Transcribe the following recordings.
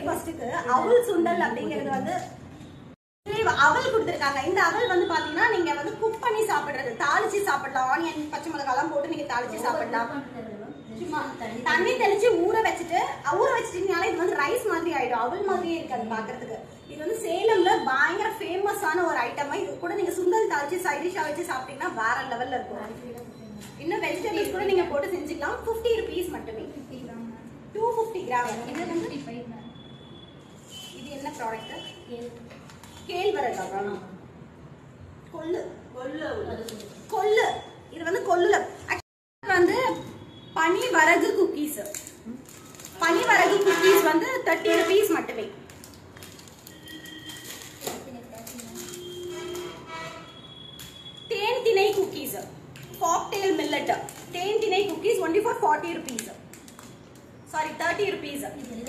பிரேக்ஃபாஸ்ட்டுக்கு அவல் சுண்டல் அப்படிங்கிறது வந்து அவல் கொடுத்துருக்காங்க. இந்த அவல் வந்து பாத்தீங்கன்னா நீங்க வந்து குக் பண்ணி சாப்பிடுறது, தாளிச்சு சாப்பிடலாம். ஆனியன் பச்சை மிளகாலாம் போட்டு நீங்க தாளிச்சு சாப்பிடலாம். சும்மா தண்ணி தெளிச்சு ஊற வச்சுட்டீங்கனால இது வந்து ரைஸ் மாதிரி ஆயிடும், அவல் மாதிரியே இருக்காது பாக்குறதுக்கு. இது வந்து சேலம்ல பயங்கர ஃபேமஸான ஒரு ஐட்டம். இது கூட நீங்க சுண்டல் தாளிச்சு சைட் டிஷ்ஷா வச்சு சாப்பிட்டீங்கன்னா வேற லெவல்ல இருக்கும். இன்னும் வெஜிடபிள்ஸ் கூட நீங்க போட்டு செஞ்சுக்கலாம். 50 rupees மட்டுமே. 250 கிராம். இது வந்து இது என்ன ப்ராடக்ட்? கேழ்வரகு. கொள்ளு கொள்ளு கொள்ளு. இது வந்து கொள்ளுல வந்து பனிவரகு குக்கீஸ். பனிவரகு குக்கீஸ் வந்து 30 rupees மட்டுமே. தேன் திணை குக்கீஸ், காக்டெயில் மில்லட் தேன் திணை cookies only for 40 rupees. Sorry 30 rupees.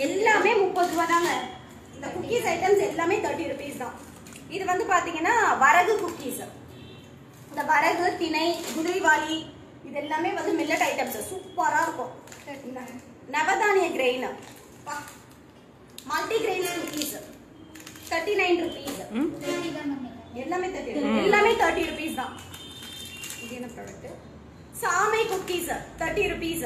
எல்லாமே 30 ரூபாய் தாங்க. இந்த குக்கீஸ் ஐட்டம்ஸ் எல்லாமே 30 rupees தான். இது வந்து பாத்தீங்கன்னா வரகு குக்கீஸ். இந்த வரகு, திணை, குதிரைவாலி இது எல்லாமே வந்து மில்லட் ஐட்டம்ஸ். சூப்பரா இருக்கும். நவதானிய grain multi grain cookies 39 rupees. எல்லாமே 30 rupees தான். இது என்ன ப்ராடக்ட்? சாமை குக்கீஸ் 30 rupees.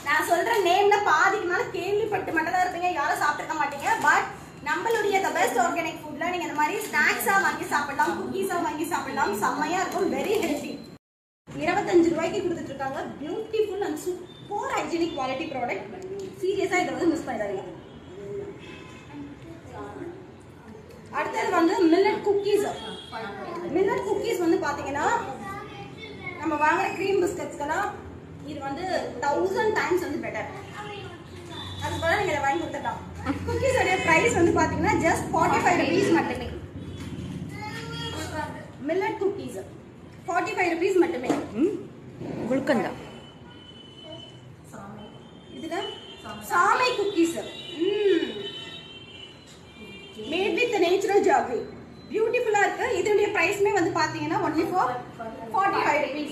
நான் சொல்ற நேம்ல பாதிக்கு மேல கேள்விப்பட்டு மட்டும் தான் இருப்பீங்க, யாரும் சாப்பிட்டுக்க மாட்டீங்க. பட் நம்மளுடைய த பெஸ்ட் ஆர்கானிக் ஃபுட்ல நீங்க இந்த மாதிரி ஸ்நாக்ஸா வாங்கி சாப்பிடலாம், குக்கீஸா வாங்கி சாப்பிடலாம். செம்மையா இருக்கும், வெரி ஹெல்தி. 25 ரூபாய்க்கு கொடுத்துட்டு இருக்காங்க. Beautiful and super hygienic quality product. சீரியஸா இதை வந்து மிஸ் பண்ணிடாதீங்க. அடுத்தது வந்து மில்லட் குக்கீஸ். மில்லட் குக்கீஸ் வந்து பாத்தீங்கன்னா நம்ம வாங்குற கிரீம் பிஸ்கட்ஸ்க்கெல்லாம் இது வந்து 1000 times வந்து பெட்டர். அது போல நீங்க இதை வாங்கி கொடுத்துடலாம். குக்கீஸ் உடைய பிரைஸ் வந்து பாத்தீங்கன்னா ஜஸ்ட் 45 rupees மட்டுமே. மில்லட் குக்கீஸ் 45 rupees மட்டுமே. குல்கண்டா இதுல சாமை cookies mat with natural jaggery. பியூட்டிஃபுல்லா இருக்கு. இதோட பிரைஸ்மே வந்து பாத்தீங்கன்னா only for 45 rupees.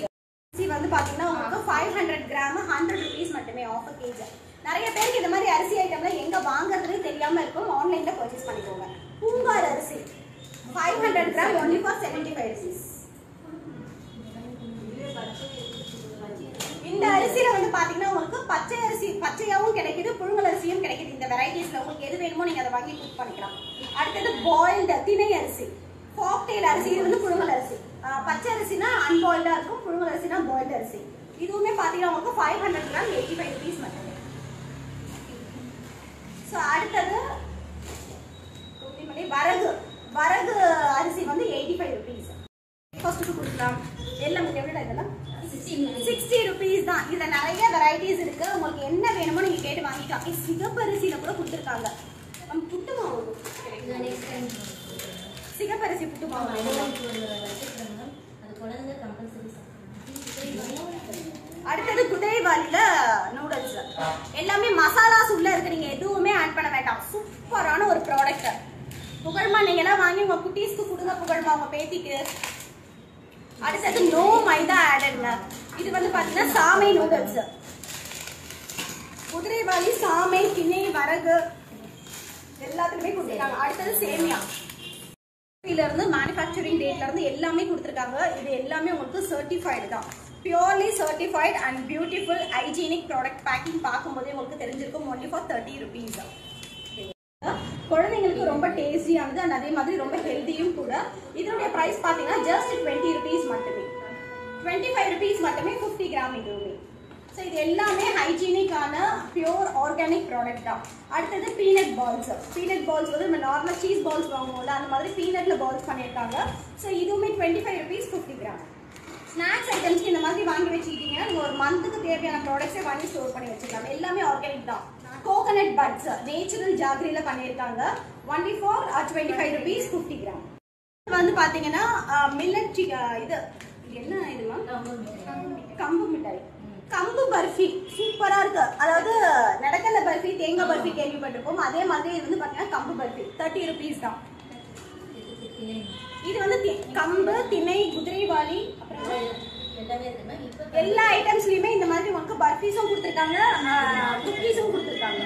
இது வந்து பாத்தீங்கன்னா உங்களுக்கு 500 கிராம் 100 rupees மட்டுமே ஆஃபர் கேஜ். நிறைய பேருக்கு இந்த மாதிரி அரிசி ஐட்டம்ல எங்க வாங்குறதுனே தெரியாம இருக்கும். ஆன்லைன்ல பர்ச்சேஸ் பண்ணிக்கோங்க. பூங்கார் அரிசி 500 கிராம் only for 75 rupees. இந்த அரிசியில வந்து பாத்தீங்கன்னா உங்களுக்கு பச்சை அரிசி பச்சையாவும் கிடைக்குது, புழுங்கல் அரிசியும் கிடைக்குது. இந்த வெரைட்டிஸ்ல உங்களுக்கு எது வேணுமோ நீங்க அதை வாங்கி குக் பண்ணிக்கலாம். அடுத்தது பாயில்டு திணை அரிசி, காக்டெயில் அரிசி. இது வந்து புழுங்கல் அரிசி. பச்சை அரிசினா அன்பாயில்டா இருக்கும், புழுங்கல் அரிசினா பாயில்டு அரிசி. இதுவுமே பாத்தீங்கன்னா உங்களுக்கு 500 கிராம் 85 rupees மட்டுமே. சோ அடுத்தது வரகு. வரகு அரிசி வந்து 85 rupees. ஃபர்ஸ்ட் கொடுக்கலாம். எல்லாம் எவ்வளவு இதெல்லாம் 60 rupees தான். இதுல நிறைய வெரைட்டிஸ் இருக்கு. உங்களுக்கு என்ன வேணுமோ நீங்க கேட்டு வாங்கிக்கலாம். சிகப்பு அரிசியில கூட கொடுத்துருக்காங்க. புட்டு மாவு, சிகப்பு அரிசி புட்டு மாவு. அடுத்தது குதிரைவாலில நூடுல்ஸ். எல்லாமே மசாலாஸ் உள்ள இருக்கு, நீங்க எதுவுமே ஆட் பண்ண வேண்டாம். சூப்பரான ஒரு ப்ராடக்ட். புகழ்மா நீங்க எல்லாம் வாங்கி உங்க குட்டீஸ்க்கு கொடுங்க. புகழ்மா உங்க பேத்திக்கு. அடுத்தது நோ மைதா ஆடட்ங்க. இது வந்து பாத்தீங்கன்னா சாமை நூடுல்ஸ். குதிரைவாலி, சாமை, திணை, வரகு எல்லாத்துலயுமே கொடுத்துருக்காங்க. அடுத்தது சேமியா. இருந்து மேனுஃபேக்சரிங் டேட்ல இருந்து எல்லாமே கொடுத்துருக்காங்க. இது எல்லாமே உங்களுக்கு சர்டிஃபைடு தான். Purely certified and beautiful hygienic product. Packing பார்க்கும்போதே உங்களுக்கு தெரிஞ்சிருக்கும். only for 30 rupees. குழந்தைங்களுக்கு ரொம்ப டேஸ்டியானது அண்ட் அதே மாதிரி ரொம்ப ஹெல்த்தியும் கூட. இதனுடைய பிரைஸ் பாத்தீங்கன்னா ஜஸ்ட் 20 rupees மட்டுமே. 25 rupees மட்டுமே 50 கிராம் இதுவுமே. ஸோ இது எல்லாமே ஹைஜீனிக்கான பியூர் ஆர்கானிக் ப்ராடக்ட் தான். அடுத்தது பீனட் பால்ஸ். பீனட் பால்ஸ் வந்து நம்ம நார்மல் சீஸ் பால்ஸ் வாங்குவோம்ல, அந்த மாதிரி பீனட்ல பால்ஸ் பண்ணியிருக்காங்க. ஸோ இதுவுமே 25 rupees 50 கிராம். ஸ்நாக்ஸ் ஐட்டம்ஸ்க்கு இந்த மாதிரி வாங்கி வச்சுக்கிட்டீங்கன்னா நீங்கள் ஒரு மந்த்துக்கு தேவையான ப்ராடக்ட்ஸை வாங்கி ஸ்டோர் பண்ணி வச்சுக்கலாம். எல்லாமே ஆர்கானிக் தான். கோகனட் பட்ஸ் நேச்சுரல் ஜாகரியில பண்ணியிருக்காங்க. only for 25 rupees 50 gram. வந்து பாத்தீங்கன்னா மில்லட் இது என்ன இதுமா? கம்பு மிட்டாய், கம்பு பர்ஃபி. சூப்பரா இருக்கு. அதாவது நடக்கல பர்ஃபி, தேங்காய் பர்ஃபி கேள்விப்பட்டிருப்போம். அதே மாதிரி இது வந்து பாத்தீங்கன்னா கம்பு பர்ஃபி 30 rupees தான். இது வந்து கம்பு, திணை, குதிரைவாலி எல்லா ஐட்டம்ஸ்லயுமே இந்த மாதிரி உங்களுக்கு பர்ஃபீஸும் கொடுத்துருக்காங்க, குக்கீஸும் கொடுத்துருக்காங்க.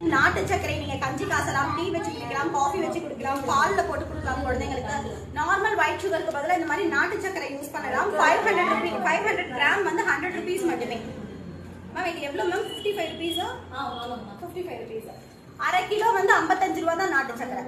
நாட்டு சர்க்கரை நீங்க கஞ்சி காசலாம், டீ வச்சு குடிக்கலாம், காஃபி வச்சு குடிக்கலாம், பால்ல போட்டு குடிக்கலாம் குழந்தைங்களுக்கு. நார்மல் ஒயிட் சுகருக்கு பதிலா இந்த மாதிரி நாட்டு சர்க்கரை யூஸ் பண்ணலாம். 500 கிராம் வந்து 100 rupees மட்டுமே. மேம் இது எவ்வளவு மேம்? 55 rupees. 55 rupees. அரை கிலோ வந்து 55 ரூபா தான் நாட்டு சர்க்கரை.